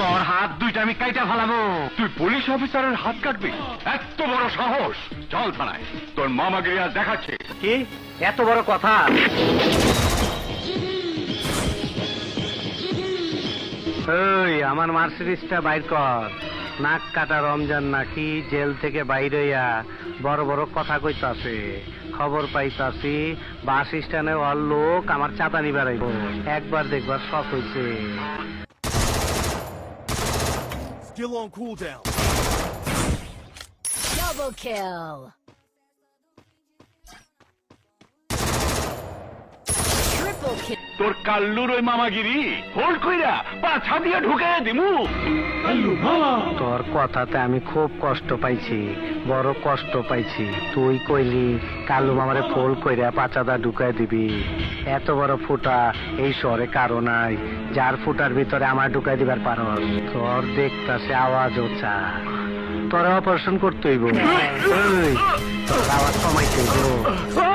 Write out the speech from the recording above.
তোর হাত দুইটা আমি কাইটা ফেলাবো। তুই পুলিশ অফিসারের হাত কাটবি? এত বড় সাহস! চল থানায়, তোর মামাগিরি আজ দেখাচ্ছে। কি এত বড় কথা? ওই আমার মার্সিডিসটা বাইর কর। নাক কাটা রমজান নাকি জেল থেকে বাইরে হইয়া বড় বড় কথা কইতাছে। খবর পাইতাছি বাস স্ট্যান্ডে ওর লোক আমার চাঁদা নিবার আইব। একবার দেখবার শখ হইছে। Still on cooldown. Double kill. Triple kill. তোর কাল্লুর ওই মামাগিরি হোল্ড কইরা পাছা দিয়ে ঢুকে দিমু। তোর কথাতে আমি খুব কষ্ট পাইছি, বড় কষ্ট পাইছি। তুই কইলি কালু মামারে ফোল কইরা পাচাদা ঢুকাই দিবি। এত বড় ফুটা এই শহরে কারো নাই, যার ফুটার ভিতরে আমার ঢুকাই দিবার পারস। তোর দেখতাছে আওয়াজ ওচা, তোর অপারেশন করতে হইব। ওই, তোর আওয়াজ কমাইতে হইব।